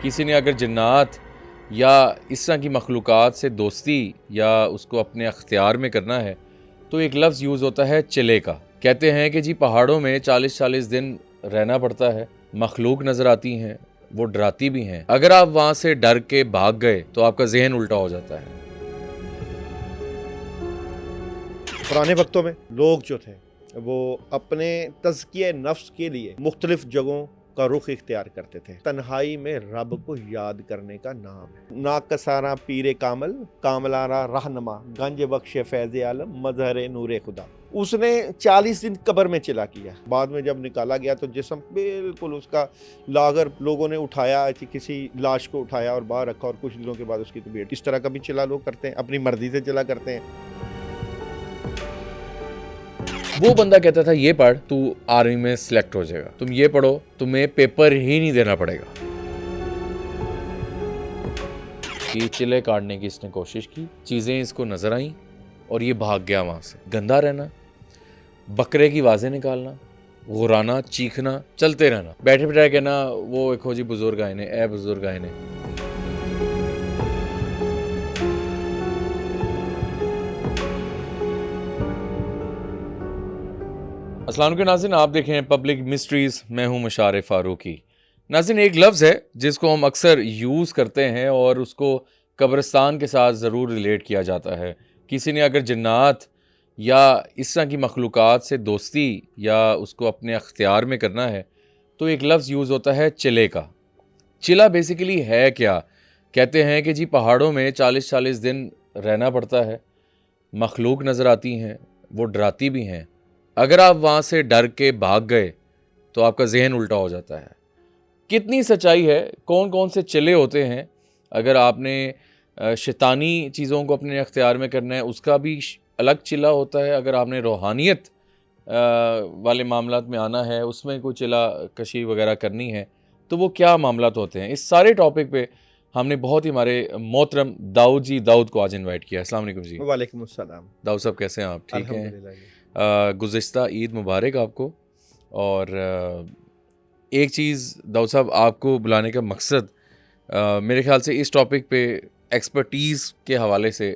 किसी ने अगर जन्नात या इस तरह की मखलूक़ात से दोस्ती या उसको अपने अख्तियार में करना है तो एक लफ्ज़ यूज़ होता है चिले का। कहते हैं कि जी पहाड़ों में 40-40 दिन रहना पड़ता है, मखलूक नज़र आती हैं, वो डराती भी हैं। अगर आप वहाँ से डर के भाग गए तो आपका ज़हन उल्टा हो जाता है। पुराने वक्तों में लोग जो थे वो अपने तज़किए नफ्स के लिए मुख्तलिफ जगहों का रुख इख्तियार करते थे। तन्हाई में रब को याद करने का नाम है। नाकसारा पीर कामल, कामलारा रहनमा, गंज बख्श फैज़ आलम, मजहर नूर खुदा। उसने 40 दिन कब्र में चिला किया। बाद में जब निकाला गया तो जिस्म बिल्कुल उसका लागर लोगों ने उठाया कि किसी लाश को उठाया और बाहर रखा, और कुछ दिनों के बाद उसकी तबीयत। इस तरह का भी चिला लोग करते हैं, अपनी मर्जी से चिला करते हैं। वो बंदा कहता था ये पढ़, तू आर्मी में सिलेक्ट हो जाएगा, तुम ये पढ़ो, तुम्हें पेपर ही नहीं देना पड़ेगा। कि चिले काटने की इसने कोशिश की, चीज़ें इसको नजर आईं और ये भाग गया वहाँ से। गंदा रहना, बकरे की आवाज़ें निकालना, गुराना, चीखना, चलते रहना, बैठे बैठे कहना वो एक खोजी बुजुर्ग आए ने, ए बुजुर्ग आए ने। अस्सलाम वालेकुम नाज़रीन, आप देखें पब्लिक मिस्ट्रीज़, मैं हूं मुशारे फारूकी। नाज़रीन, एक लफ्ज़ है जिसको हम अक्सर यूज़ करते हैं और उसको कब्रिस्तान के साथ ज़रूर रिलेट किया जाता है। किसी ने अगर जन्नात या इस तरह की मखलूक़ात से दोस्ती या उसको अपने अख्तियार में करना है तो एक लफ्ज़ यूज़ होता है चिले का। चिला बेसिकली है क्या? कहते हैं कि जी पहाड़ों में 40-40 दिन रहना पड़ता है, मखलूक नज़र आती हैं, वो डराती भी हैं। अगर आप वहाँ से डर के भाग गए तो आपका ज़हन उल्टा हो जाता है। कितनी सच्चाई है, कौन कौन से चिले होते हैं? अगर आपने शैतानी चीज़ों को अपने अख्तियार में करना है उसका भी अलग चिला होता है। अगर आपने रूहानियत वाले मामलात में आना है, उसमें कोई चिला कशी वगैरह करनी है तो वो क्या मामलात होते हैं? इस सारे टॉपिक पे हमने बहुत ही हमारे मोहतरम दाऊद को आज इन्वाइट किया। अस्सलाम वालेकुम जी। वालेकुम अस्सलाम। दाऊद साहब कैसे हैं आप? ठीक हैं? अल्हम्दुलिल्लाह जी। गुज़िश्ता ईद मुबारक आपको। और एक चीज़ दाऊद साहब, आपको बुलाने का मकसद मेरे ख़्याल से इस टॉपिक पे एक्सपर्टीज़ के हवाले से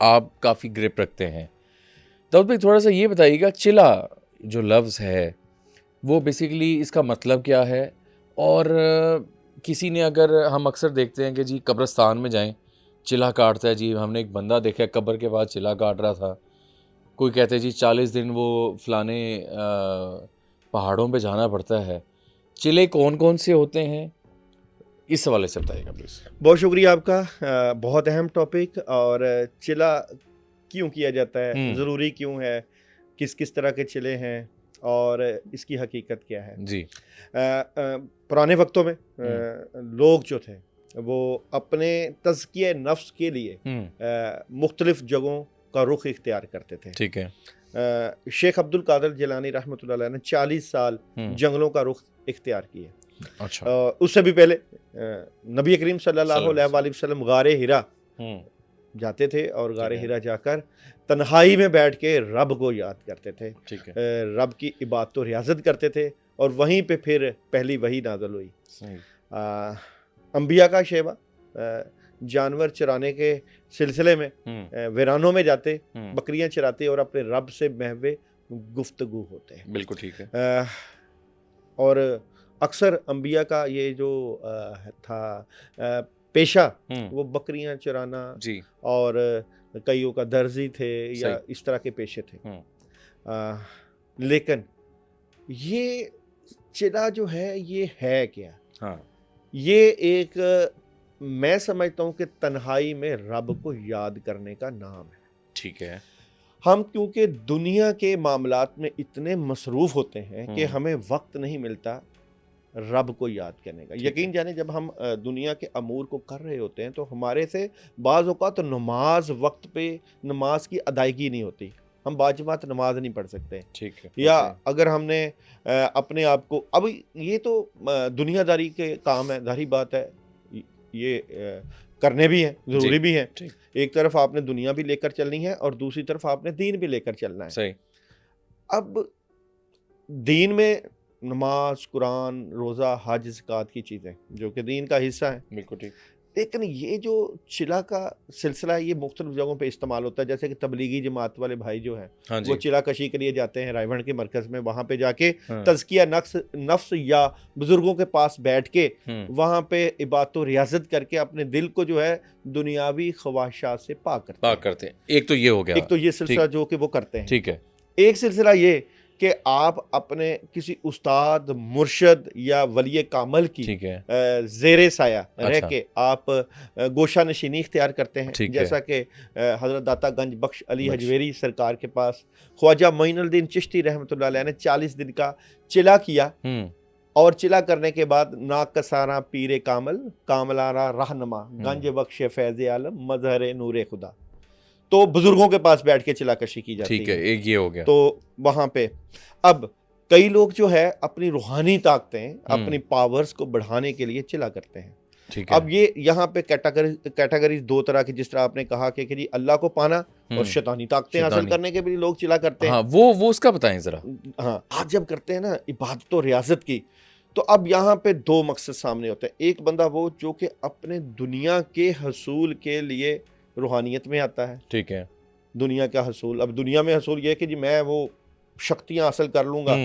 आप काफ़ी ग्रिप रखते हैं। दाऊद भाई, थोड़ा सा ये बताइएगा, चिला जो लफ्ज़ है वो बेसिकली इसका मतलब क्या है? और किसी ने अगर, हम अक्सर देखते हैं कि जी कब्रिस्तान में जाएं, चिला काटता है जी, हमने एक बंदा देखा कब्र के बाद चिला काट रहा था। कोई कहते हैं जी 40 दिन वो फलाने पहाड़ों पे जाना पड़ता है। चिले कौन कौन से होते हैं, इस हवाले से बताइएगा प्लीज़। बहुत शुक्रिया आपका। बहुत अहम टॉपिक। और चिला क्यों किया जाता है, ज़रूरी क्यों है, किस किस तरह के चिले हैं और इसकी हकीकत क्या है। जी। पुराने वक्तों में लोग जो थे वो अपने तज़किए नफ्स के लिए मुख्तलिफ जगहों का रुख इख्तियार करते थे। ठीक है। शेख अब्दुल कादिर जिलानी रहमतुल्लाह अलैह ने 40 साल जंगलों का रुख इख्तियार किया। अच्छा। उससे भी पहले नबी करीम सल्लल्लाहु अलैहि वसल्लम गारे हिरा जाते थे और गारे हिरा जाकर तन्हाई में बैठ के रब को याद करते थे। ठीक है। रब की इबादत और रियाजत करते थे और वहीं पे फिर पहली वही नाज़िल हुई। अंबिया का शेवा, जानवर चराने के सिलसिले में वीरानों में जाते, बकरियां चराते और अपने रब से महवे गुफ्तगू होते हैं। बिल्कुल ठीक है। और अक्सर अंबिया का ये जो था पेशा, वो बकरियां चराना जी। और कईयों का दर्जी थे या इस तरह के पेशे थे। लेकिन ये चिला जो है ये है क्या? हाँ। ये एक, मैं समझता हूँ कि तन्हाई में रब को याद करने का नाम है। ठीक है। हम क्योंकि दुनिया के मामलात में इतने मसरूफ़ होते हैं कि हमें वक्त नहीं मिलता रब को याद करने का। यकीन जाने जब हम दुनिया के अमूर को कर रहे होते हैं तो हमारे से बाज़ औक़ात तो नमाज वक्त पे, नमाज की अदायगी नहीं होती, हम बाजमात नमाज नहीं पढ़ सकते। ठीक है। या अगर हमने अपने आप को, अब ये तो दुनियादारी के काम है, जाहिर बात है ये करने भी हैं, ज़रूरी भी हैं। एक तरफ आपने दुनिया भी लेकर चलनी है और दूसरी तरफ आपने दीन भी लेकर चलना है। सही। अब दीन में नमाज, कुरान, रोज़ा, हज, ज़कात की चीज़ें जो कि दीन का हिस्सा है। बिल्कुल ठीक। लेकिन ये जो चिला का सिलसिला है ये मुख्तलिफ़ जगहों पे इस्तेमाल होता है, जैसे कि तबलीगी जमात वाले भाई जो हैं हाँ वो जी। चिला कशी के लिए जाते हैं रायवंड के मरकज़ में, वहाँ पे जाके हाँ। तज़किया नफ्स या बुज़ुर्गों के पास बैठ के वहाँ पे इबादत व रियाज़त करके अपने दिल को जो है दुनियावी ख्वाहिशात से पाक करते पाक हैं। करते हैं। एक तो ये हो गया। एक तो ये सिलसिला ठीक। जो कि वो करते हैं। ठीक है। एक सिलसिला ये कि आप अपने किसी उस्ताद, मुर्शद या वली कामल की ठीक है। ज़ेरे साया रह अच्छा। के आप गोशा नशीनी इख्तियार करते हैं। ठीक है। जैसा कि हज़रत दाता गंज बख्श अली बख्श। हजवेरी सरकार के पास ख्वाजा मोइनुद्दीन चिश्ती रहमतुल्लाह अलैह ने 40 दिन का चिला किया, और चिला करने के बाद नाकसारा पीरे कामल, कामलारा रहनमा, गंज बख्श फैज़ आलम, मजहर नूर खुदा। तो बुजुर्गों के पास बैठ के चिला कशी की जाती है। ठीक है, एक ये हो गया। तो वहाँ पे अब कई लोग जो है अपनी रूहानी ताकतें, अपनी पावर्स को बढ़ाने के लिए चिला करते हैं। ठीक है। अब ये यहाँ पे कैटेगरीज दो तरह की, जिस तरह आपने कहा कि जी अल्लाह को पाना और शैतानी ताकतें हासिल करने के भी लोग चिला करते हैं। हाँ, वो उसका बताएं जरा। हाँ, आप जब करते हैं ना इबादत और रियाजत की, तो अब यहाँ पे दो मकसद सामने होते हैं। एक बंदा वो जो कि अपने दुनिया के हसूल के लिए रूहानियत में आता है। ठीक है। दुनिया का हसूल, अब दुनिया में हसूल ये है कि जी मैं वो शक्तियाँ हासिल कर लूँगा,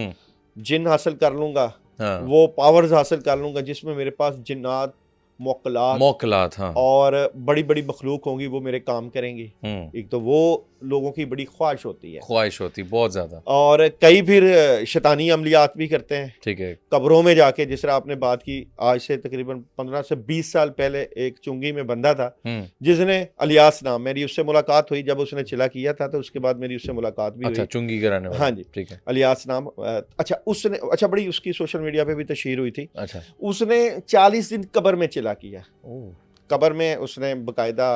जिन हासिल कर लूँगा, हाँ। वो पावर्स हासिल कर लूँगा जिसमें मेरे पास जिन्नात, मौकलात, हाँ, और बड़ी बड़ी मखलूक होंगी, वो मेरे काम करेंगी। एक तो वो लोगों की बड़ी ख्वाहिश होती है, बहुत ज़्यादा। और कई फिर शैतानी अमलियात भी करते हैं। ठीक है। कब्रों में जाके, जिस तरह आपने बात की, आज से तकरीबन 15 से 20 साल पहले एक चुंगी में बंदा था जिसने अलियास नाम, मेरी उससे मुलाकात हुई जब उसने चिला किया था, तो उसके बाद मेरी उससे मुलाकात भी अच्छा, हुई। चुंगी कराने वाला। हाँ जी, ठीक है। अलियास नाम। अच्छा, उसने बड़ी उसकी सोशल मीडिया पे भी तशहीर हुई थी। अच्छा। उसने 40 दिन कब्र में चिला किया। कब्र में उसने बाकायदा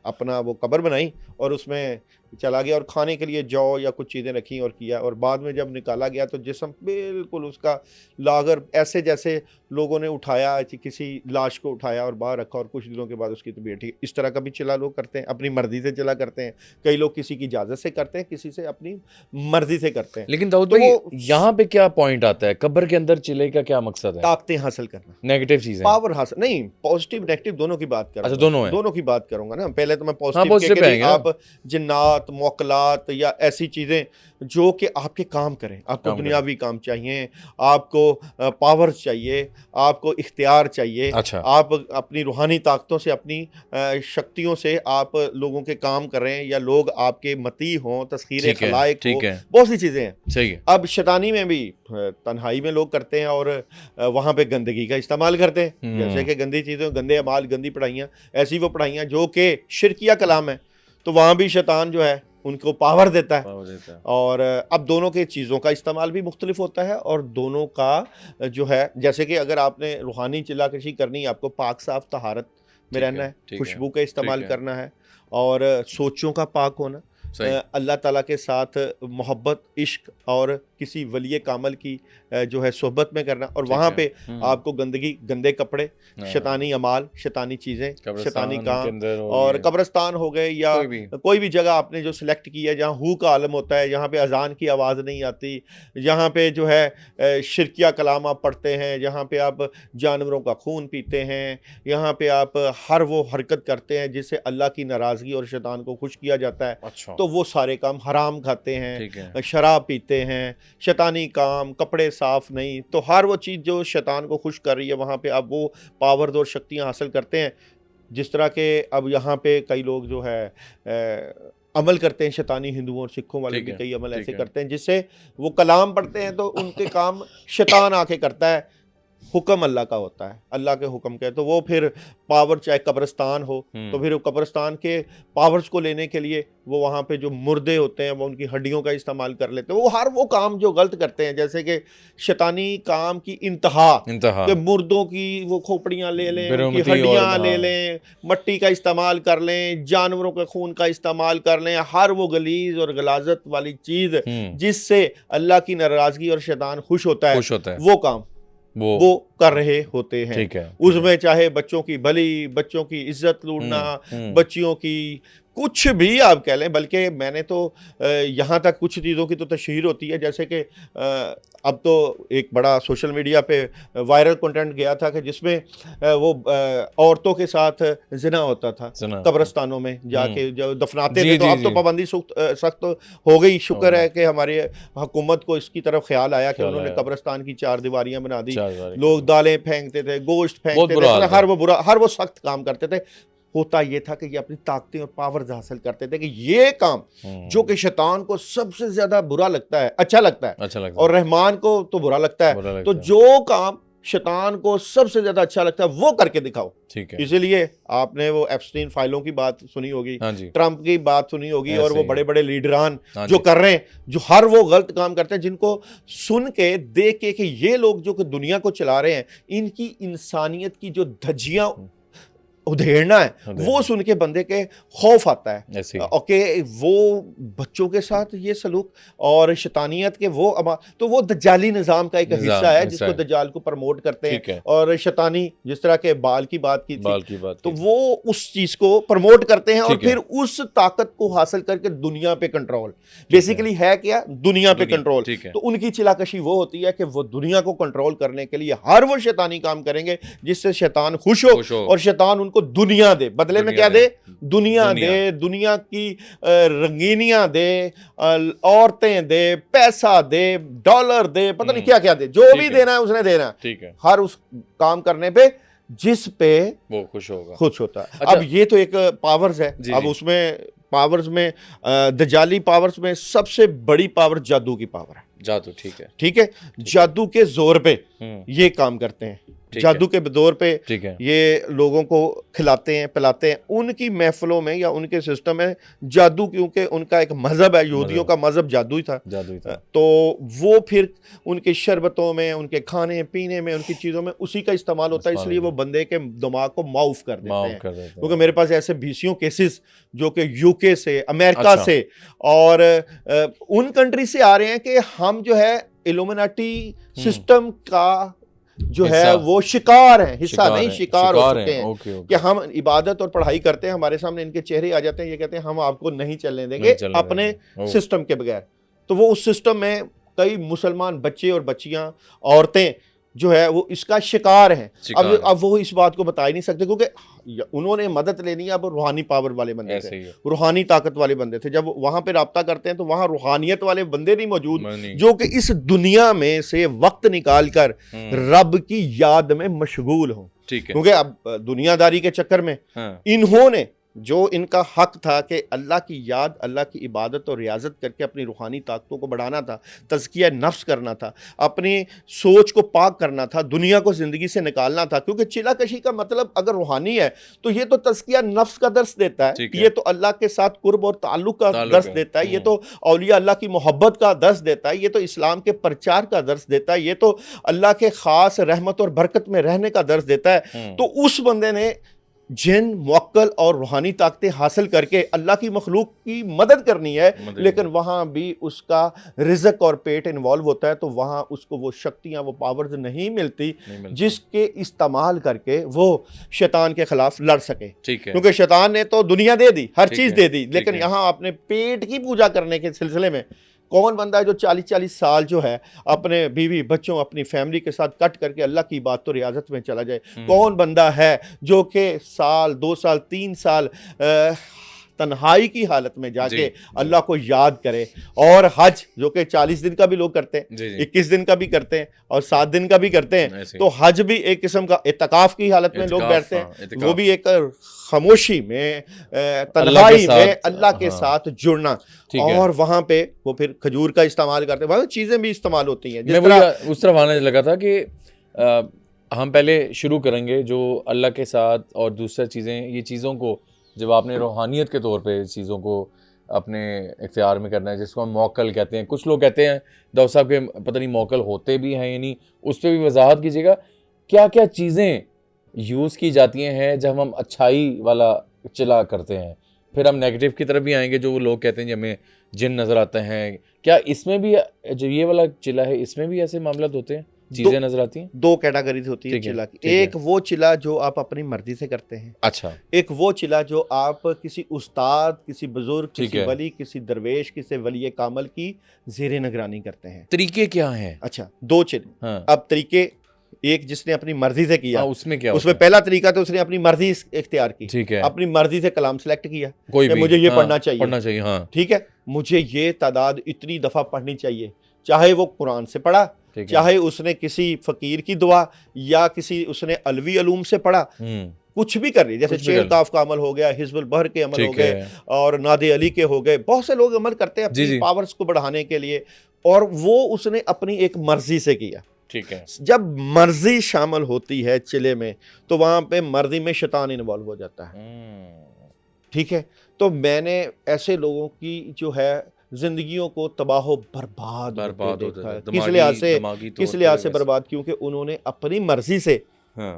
अपना वो कब्र बनाई और उसमें चला गया, और खाने के लिए जौ या कुछ चीज़ें रखी और किया, और बाद में जब निकाला गया तो जिस्म बिल्कुल उसका लागर, ऐसे जैसे लोगों ने उठाया कि किसी लाश को उठाया और बाहर रखा, और कुछ दिनों के बाद उसकी तबीयत ठीक। इस तरह का भी चिला लोग करते हैं, अपनी मर्जी से चिला करते हैं। कई लोग किसी की इजाज़त से करते हैं, किसी से अपनी मर्जी से करते हैं। लेकिन दाऊद तो भाई, यहाँ पे क्या पॉइंट आता है? कब्र के अंदर चिले का क्या मकसद है? ताकतें हासिल करना, नेगेटिव चीजें, पावर हासिल नहीं, पॉजिटिव नेगेटिव दोनों की बात करूंगा। अच्छा, दोनों की बात करूंगा ना। पहले तो मैं हाँ, पॉजिटिव पे आएंगे आप जिन्नात, मौकलात या ऐसी चीजें जो कि आपके काम करें। आपको दुनियावी काम चाहिए, आपको पावर्स चाहिए, आपको इख्तियार चाहिए। अच्छा। आप अपनी रूहानी ताकतों से, अपनी शक्तियों से आप लोगों के काम करें, या लोग आपके मती हों, तस्खीर खलाइक हो, बहुत सी चीजें हैं। सही है। अब शैतानी में भी तन्हाई में लोग करते हैं, और वहाँ पे गंदगी का इस्तेमाल करते हैं, जैसे कि गंदी चीज़ें, गंदे अमाल, गंदी पढ़ाइयाँ, ऐसी वो पढ़ाइयाँ जो कि शिरकिया कलाम है, तो वहाँ भी शैतान जो है उनको पावर देता है। और अब दोनों के चीज़ों का इस्तेमाल भी मुख्तलिफ होता है, और दोनों का जो है, जैसे कि अगर आपने रूहानी चिल्लाकशी करनी है, आपको पाक साफ तहारत में रहना है, खुशबू का इस्तेमाल करना है, और सोचों का पाक होना, अल्लाह ताला के साथ मोहब्बत, इश्क, और किसी वली कामल की जो है सोहबत में करना, और वहाँ पे आपको गंदगी, गंदे कपड़े, शैतानी अमाल, शैतानी चीज़ें, शैतानी काम, और कब्रिस्तान हो गए, या कोई भी जगह आपने जो सिलेक्ट की है जहाँ हू का आलम होता है, जहाँ पे अजान की आवाज़ नहीं आती, जहाँ पे जो है शिरकिया कलाम आप पढ़ते हैं, जहाँ पे आप जानवरों का खून पीते हैं, यहाँ पे आप हर वो हरकत करते हैं जिससे अल्लाह की नाराज़गी और शैतान को खुश किया जाता है। अच्छा। तो वो सारे काम, हराम खाते हैं, शराब पीते हैं, शैतानी काम, कपड़े साफ नहीं, तो हर वो चीज़ जो शैतान को खुश कर रही है, वहाँ पे आप वो पावर्स और शक्तियाँ हासिल करते हैं। जिस तरह के अब यहाँ पे कई लोग जो है अमल करते हैं, शैतानी हिंदुओं और सिखों वाले भी कई अमल ऐसे करते हैं जिससे वो कलाम पढ़ते हैं तो उनके काम शैतान आके करता है, हुक्म अल्लाह का होता है, अल्लाह के हुक्म के। तो वो फिर पावर, चाहे कब्रिस्तान हो, तो फिर कब्रिस्तान के पावर्स को लेने के लिए वो वहाँ पे जो मुर्दे होते हैं वो उनकी हड्डियों का इस्तेमाल कर लेते हैं। वो हर वो काम जो गलत करते हैं, जैसे कि शैतानी काम की इंतहा कि मुर्दों की वो खोपड़ियाँ ले लें, उनकी हड्डियाँ ले लें, मट्टी का इस्तेमाल कर लें, जानवरों के खून का इस्तेमाल कर लें, हर वो गलीज और गलाजत वाली चीज़ जिससे अल्लाह की नाराज़गी और शैतान खुश होता है, वो काम वो कर रहे होते हैं। उसमें चाहे बच्चों की भली, बच्चों की इज्जत लूटना, बच्चियों की कुछ भी आप कह लें, बल्कि मैंने तो यहाँ तक कुछ चीज़ों की तो तशहीर होती है, जैसे कि अब तो एक बड़ा सोशल मीडिया पे वायरल कंटेंट गया था कि जिसमें वो औरतों के साथ जिना होता था कब्रिस्तानों में जाके जो दफनाते थे। तो अब तो पाबंदी सख्त हो गई। शुक्र है कि हमारे हुकूमत को इसकी तरफ ख्याल आया कि उन्होंने कब्रिस्तान की 4 दीवारियां बना दी। लोग दालें फेंकते थे, गोश्त फेंकते थे, हर वो सख्त काम करते थे। होता ये था कि ये अपनी ताकतें और पावर्स हासिल करते थे कि ये काम जो कि शैतान को सबसे ज्यादा बुरा लगता है, अच्छा लगता है, और रहमान को तो बुरा लगता है, तो जो काम शैतान को सबसे ज्यादा अच्छा लगता है वो करके दिखाओ। ठीक है। इसीलिए आपने वो एप्स्टीन फाइलों की बात सुनी होगी, ट्रंप की बात सुनी होगी, और वो बड़े बड़े लीडरान जो कर रहे हैं, जो हर वो गलत काम करते हैं जिनको सुन के देख के कि ये लोग जो दुनिया को चला रहे हैं, इनकी इंसानियत की जो धज्जियां उधेड़ना है, वो सुन के बंदे के खौफ आता है। ओके, वो बच्चों के साथ ये सलूक और शैतानियत के वो, तो वो दज्जाली निज़ाम का एक हिस्सा है जिसको दज्जाल को प्रमोट करते हैं। और शैतानी जिस तरह के बाल की बात की थी, तो वो उस चीज को प्रमोट करते हैं और फिर उस ताकत को हासिल करके दुनिया पे कंट्रोल, बेसिकली है क्या, दुनिया पे कंट्रोल। तो उनकी चिलाकशी वो होती है कि वो दुनिया को कंट्रोल करने के लिए हर वो शैतानी काम करेंगे जिससे शैतान खुश हो और शैतान को दुनिया दे, बदले में क्या दे, दुनिया दे, दुनिया की रंगीनियां दे, औरतें दे, पैसा दे, डॉलर दे, पता नहीं क्या क्या दे, जो भी देना है उसने देना। ठीक है। हर उस काम करने पे जिस पे वो खुश होता है। अच्छा, अब ये तो एक पावर्स है। अब उसमें पावर्स में दजाली पावर्स में सबसे बड़ी पावर जादू की पावर है। जादू, ठीक है, जादू के जोर पे ये काम करते हैं। जादू के दौर पे ये लोगों को खिलाते हैं, पिलाते हैं। उनकी महफिलों में या उनके सिस्टम में जादू, क्योंकि उनका एक मजहब है, यहूदियों का मजहब जादू ही था, तो वो फिर उनके शरबतों में, उनके खाने पीने में, उनकी चीज़ों में उसी का इस्तेमाल होता है। इसलिए वो बंदे के दिमाग को माउफ कर देते हैं। क्योंकि मेरे पास ऐसे 20 केसेस जो कि यूके से, अमेरिका से और उन कंट्री से आ रहे हैं कि हम जो है इल्यूमिनाटी सिस्टम का जो है वो शिकार है, हिस्सा नहीं, शिकार हो चुके हैं। कि हम इबादत और पढ़ाई करते हैं, हमारे सामने इनके चेहरे आ जाते हैं, ये कहते हैं हम आपको नहीं चलने देंगे अपने सिस्टम के बगैर। तो वो उस सिस्टम में कई मुसलमान बच्चे और बच्चियां, औरतें जो है वो इसका शिकार हैं। अब वो इस बात को बता ही नहीं सकते क्योंकि उन्होंने मदद लेनी है। अब रूहानी पावर वाले बंदे थे, रूहानी ताकत वाले बंदे थे। जब वहां पे राब्ता करते हैं तो वहां रूहानियत वाले बंदे नहीं मौजूद जो कि इस दुनिया में से वक्त निकाल कर रब की याद में मशगूल हो। क्योंकि अब दुनियादारी के चक्कर में इन्होंने जो इनका हक था कि अल्लाह की याद, अल्लाह की इबादत और रियाजत करके अपनी रूहानी ताकतों को बढ़ाना था, तज़किया नफ्स करना था, अपनी सोच को पाक करना था, दुनिया को ज़िंदगी से निकालना था। क्योंकि चिलाकशी का मतलब अगर रूहानी है तो ये तो तज़किया नफ्स का दर्स देता है, ये तो अल्लाह के साथ कुर्ब और ताल्लुक़ का दर्स देता है, ये तो औलिया अल्लाह की मोहब्बत का दर्स देता है, ये तो इस्लाम के प्रचार का दर्स देता है, ये तो अल्लाह के ख़ास रहमत और बरकत में रहने का दर्स देता है। तो उस बंदे ने जिन मुअक्कल और रूहानी ताकतें हासिल करके अल्लाह की मखलूक की मदद करनी है, लेकिन वहाँ भी उसका रिज़्क और पेट इन्वॉल्व होता है, तो वहाँ उसको वो शक्तियाँ, वो पावर्स नहीं मिलती जिसके इस्तेमाल करके वो शैतान के खिलाफ लड़ सके। क्योंकि शैतान ने तो दुनिया दे दी, हर चीज़ दे दी, लेकिन यहाँ अपने पेट की पूजा करने के सिलसिले में कौन बंदा है जो 40-40 साल जो है अपने बीवी बच्चों, अपनी फैमिली के साथ कट करके अल्लाह की बात तो रियाजत में चला जाए? कौन बंदा है जो कि साल, 2 साल, 3 साल तन्हाई की हालत में जाके अल्लाह को याद करे? और हज जो कि 40 दिन का भी लोग करते हैं, 21 दिन का भी करते हैं और 7 दिन का भी करते हैं, तो हज भी एक किस्म का इत्तिकाफ की हालत में लोग बैठते हैं, वो भी एक खामोशी में, तन्हाई में अल्लाह के साथ जुड़ना। और वहां पे वो फिर खजूर का इस्तेमाल करते हैं, वहाँ चीजें भी इस्तेमाल होती हैं। मैं उस तरफ आने लगा था कि हम पहले शुरू करेंगे जो अल्लाह के साथ और दूसरा चीज़ें, ये चीज़ों को जब आपने रूहानियत के तौर पे चीज़ों को अपने इख्तियार में करना है, जिसको हम मौकल कहते हैं। कुछ लोग कहते हैं दाऊद साहब के पता नहीं मौकल होते भी हैं या नहीं, उस पर भी वजाहत कीजिएगा। क्या क्या चीज़ें यूज़ की जाती हैं जब हम अच्छाई वाला चिला करते हैं, फिर हम नेगेटिव की तरफ भी आएंगे। जो लोग कहते हैं कि हमें जिन नज़र आते हैं, क्या इसमें भी जो ये वाला चिला है इसमें भी ऐसे मामला होते हैं? चीजें नजर आती हैं? दो कैटेगरीज होती है ठीक है, चिला की। ठीक है। एक वो चिला जो आप अपनी मर्जी से करते हैं, अच्छा, एक वो चिला जो आप किसी उस्ताद, किसी बुजुर्ग, ठीक किसी है। वली, किसी दरवेश, किसी वली कामल की ज़ेरे निगरानी करते हैं। तरीके क्या हैं? अच्छा, दो चिले। हाँ अब तरीके, एक जिसने अपनी मर्जी से किया, हाँ, उसमें क्या उसमें होता है? पहला तरीका तो उसने अपनी मर्जी इख्तियार की, ठीक है, अपनी मर्जी से कलाम सेलेक्ट किया कोई कि भी मुझे ये हाँ, पढ़ना चाहिए, पढ़ना चाहिए, हाँ, ठीक है, मुझे ये तादाद इतनी दफ़ा पढ़नी चाहिए, चाहे वो कुरान से पढ़ा, ठीक है। चाहे उसने किसी फ़कीर की दुआ या किसी उसने अलवी अलूम से पढ़ा, कुछ भी कर रही, जैसे कुछ भी चेल कर- काफ का अमल हो गया, हिजबुल बहर के अमल हो ठीक गए है, और नादे अली के हो गए, बहुत से लोग अमल करते हैं जी, अपनी जी। पावर्स को बढ़ाने के लिए, और वो उसने अपनी एक मर्जी से किया। ठीक है, जब मर्जी शामिल होती है चिले में तो वहां पे मर्जी में शैतान इन्वॉल्व हो जाता है, ठीक है। तो मैंने ऐसे लोगों की जो है जिंदगियों को तबाह बर्बाद होते बर्बाद होता देखा है, है। किस लिहाज से, दिमागी तौर किस लिहाज पे से वैसे। बर्बाद? क्योंकि उन्होंने अपनी मर्जी से हाँ,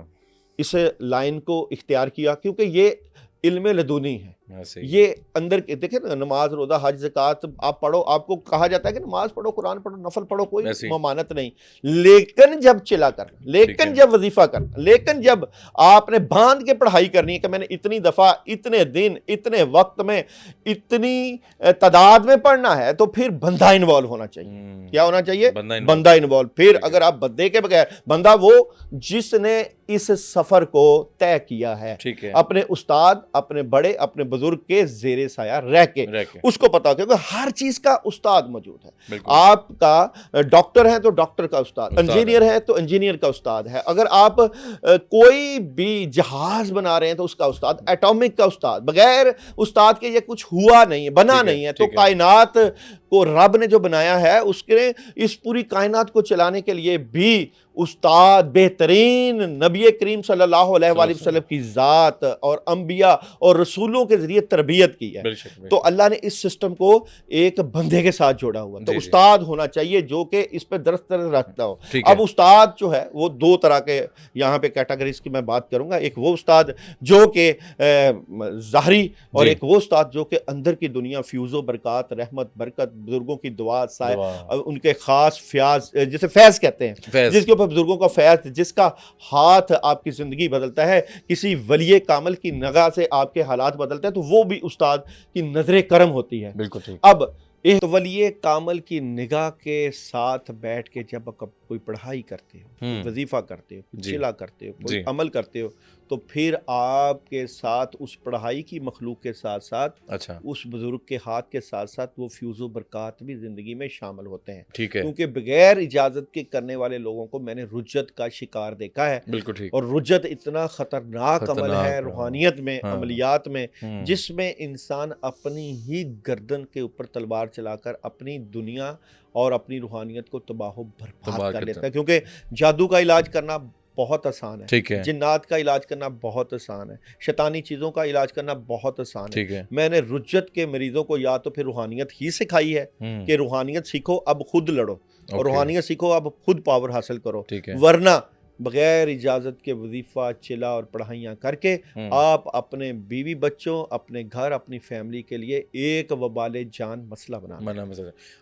इस लाइन को इख्तियार किया, क्योंकि ये इल्म लदूनी है, ऐसे ही। ये अंदर के देखे ना, नमाज रोजा हज ज़कात आप पढ़ो, आपको कहा जाता है कि नमाज पढ़ो, कुरान पढ़ो, नफल पढ़ो, कोई वैसे ही। ममानत नहीं, लेकिन जब चिला कर, ठीक लेकिन है। जब वजीफा कर, लेकिन जब आपने बांध के पढ़ाई करनी है कि मैंने इतनी दफा, इतने दिन, इतने वक्त में, इतनी तादाद में पढ़ना है, तो फिर बंदा इन्वॉल्व होना चाहिए। क्या होना चाहिए? बंदा इन्वॉल्व। फिर ठीक है। अगर आप बंदे के बगैर, बंदा वो जिसने इस सफर को तय किया है, ठीक है, अपने उस्ताद, अपने बड़े, अपने बुजुर्ग के जेरे साया रह के, रह के, उसको पता होता है कि हर चीज का उस्ताद मौजूद है। बिल्कुल। आपका डॉक्टर है तो डॉक्टर का उस्ताद, उस्ताद इंजीनियर है तो इंजीनियर का उस्ताद है, अगर आप कोई भी जहाज बना रहे हैं तो उसका उस्ताद, एटॉमिक का उस्ताद, बगैर उस्ताद के ये कुछ हुआ नहीं है, बना ठीक है, नहीं है। तो ठीक है। कायनात को रब ने जो बनाया है, उसके इस पूरी कायनात को चलाने के लिए भी उस्ताद, बेहतरीन नबी करीम सल्लल्लाहु अलैहि वसल्लम की ज़ात और अंबिया और रसूलों के जरिए तरबियत की है। बेशक, बेशक। तो अल्लाह ने इस सिस्टम को एक बंदे के साथ जोड़ा हुआ। तो जी, जी। उस्ताद होना चाहिए जो कि इस पर दरस्त रखता हो। ठीक है। अब उस्ताद जो है वो दो तरह के यहाँ पे कैटेगरीज की मैं बात करूंगा। एक वो उस्ताद जो कि ज़ाहरी, और जी। एक वो उस्ताद जो कि अंदर की दुनिया, फ्यूज़ो बरकत, रहमत बरकत, बुजुर्गों की दुआ, दुआ। उनके खास फ्याज, जिसे फैज़ कहते हैं, फैज़। जिसके ऊपर बुजुर्गों का फैज़, जिसका हाथ आपकी ज़िंदगी बदलता है, किसी वली कामल की निगाह से आपके हालात बदलते हैं, तो वो भी उस्ताद की नजर करम होती है। बिल्कुल ठीक। अब एक वली कामल की निगाह के साथ बैठ के जब आप कोई पढ़ाई करते हो, कोई वजीफा करते हो, कोई जी। चिला करते हो, कोई जी। अमल करते हो, तो फिर आपके साथ उस पढ़ाई की मखलूक के साथ साथ, अच्छा, उस बुजुर्ग के हाथ के साथ साथ वो फ्यूज़ो बरक़ात भी ज़िंदगी में शामिल होते हैं। ठीक है, क्योंकि बगैर इजाज़त के करने वाले लोगों को मैंने रुज्जत का शिकार देखा है। बिल्कुल ठीक। और रुज्जत इतना खतरनाक अमल खतरनाक, है हाँ। रूहानियत में, हाँ। अमलियात में, हम्म, जिसमें इंसान अपनी ही गर्दन के ऊपर तलवार चलाकर अपनी दुनिया और अपनी रूहानियत को तबाह बर्बाद तबाह कर करता लेता है। क्योंकि जादू का इलाज करना बहुत आसान है, ठीक है, जिन्नात का इलाज करना बहुत आसान है, शैतानी चीज़ों का इलाज करना बहुत आसान है। ठीक है। मैंने रुज्जत के मरीजों को या तो फिर रूहानियत ही सिखाई है कि रूहानियत सीखो, अब खुद लड़ो, और ओके, रूहानियत सीखो, अब खुद पावर हासिल करो। ठीक है। वरना बगैर इजाज़त के वजीफ़ा, चिला और पढ़ाइयाँ करके आप अपने बीवी बच्चों, अपने घर, अपनी फैमिली के लिए एक वबाले जान मसला बना।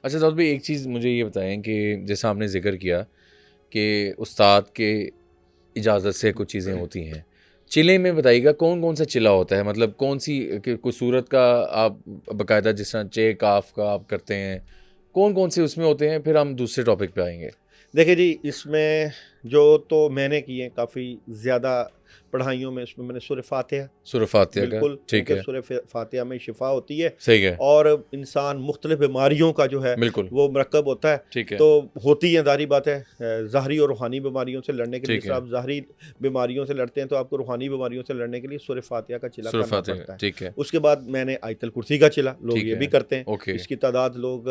अच्छा दाऊद भाई, एक चीज़ मुझे ये बताएं कि जैसा आपने जिक्र किया कि उस्ताद के इजाज़त से कुछ चीज़ें होती हैं, चिले में बताइएगा कौन कौन सा चिला होता है, मतलब कौन सी कोई सूरत का आप बाकायदा जिस तरह चे काफ का आप करते हैं, कौन कौन से उसमें होते हैं, फिर हम दूसरे टॉपिक पे आएंगे। देखिए जी, इसमें जो तो मैंने किए काफ़ी ज़्यादा पढ़ाइयों में, इसमें मैंने सूरह फातिहा, सूरह फातिहा का, बिल्कुल, ठीक है, सूरह फातिहा में शिफा होती है, सही है, और इंसान मुख्तलिफ बीमारियों का जो है बिल्कुल वो मरकब होता है, ठीक है, तो होती है, जारी बात है। ज़ाहरी और रूहानी बीमारियों से लड़ने के लिए, ठीक है। आप ज़ाहरी बीमारियों से लड़ते हैं तो आपको रूहानी बीमारियों से लड़ने के लिए सूरह फातिहा का चिला सूरह करना फातिहा, पड़ता है। ठीक है, उसके बाद मैंने आयतल कुर्सी का चिला, लोग ठीक ये है, भी करते हैं, ओके, इसकी तादाद लोग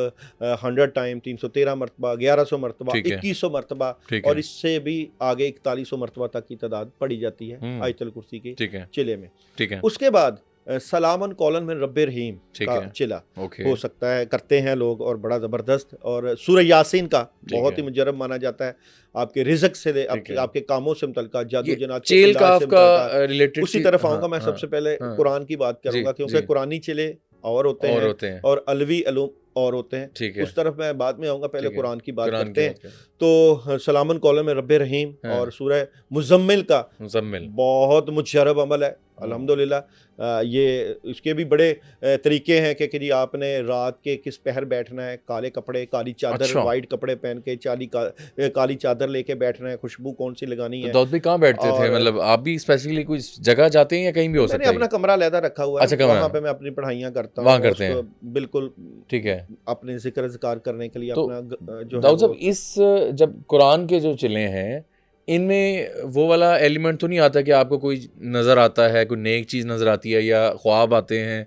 100 टाइम, 313 मरतबा, 1100 मरतबा, ठीक है, 2100 मरतबा, ठीक और है, इससे भी आगे 4100 मरतबा तक की तादाद पड़ी जाती है आयतल कुर्सी की ठीक है, चिले में। ठीक है, उसके बाद सलामन कौलन में रब्बे रहीम ठीक का है, चिला ओके, हो सकता है, करते हैं लोग, और बड़ा ज़बरदस्त। और सूरह यासीन का बहुत है। ही मुजरब माना जाता है, आपके रिज़्क से ले, ठीक है। आपके कामों से मुतल्लिका, जादू ये जनात के चेल इलाज काफ से का मुतल्लिका, रिलेटेड उसी तरफ आऊँगा मैं। हाँ, सबसे पहले हाँ, कुरान की बात करूँगा, जी, क्योंकि जी, कुरानी चिले और होते और हैं, होते हैं, और अलवी अलूम और होते हैं, ठीक है, उस तरफ मैं बाद में आऊँगा, पहले ठीक है। कुरान की बात कुरान करते की हैं। बात करें। तो सलामुन कौलन में रब्बे रहीम हाँ। और सूरह मुज़म्मिल का मुज़म्मिल। बहुत मुशर्रफ अमल है अल्हम्दुलिल्लाह। ये इसके भी बड़े तरीके हैं कि जी आपने रात के किस पहर बैठना है, काले कपड़े, काली चादर, अच्छा। वाइट कपड़े पहन के काली चादर लेके बैठना है, खुशबू कौन सी लगानी तो है। दाऊद भाई कहाँ बैठते थे? और मतलब आप भी स्पेसिफिकली कोई जगह जाते हैं या कहीं भी हो मैंने सकता है अपना ये? कमरा अलहदा रखा हुआ है, अच्छा, कमरा वहाँ पे मैं अपनी पढ़ाइयाँ करता हूँ वहाँ और करते उसको हैं। बिल्कुल ठीक है। अपने ज़िक्र करने के लिए तो अपना जो है दाऊद साहब वो इस जब कुरान के जो चले हैं, इनमें वो वाला एलिमेंट तो नहीं आता कि आपको कोई नज़र आता है, कोई नेक चीज़ नज़र आती है या ख्वाब आते हैं?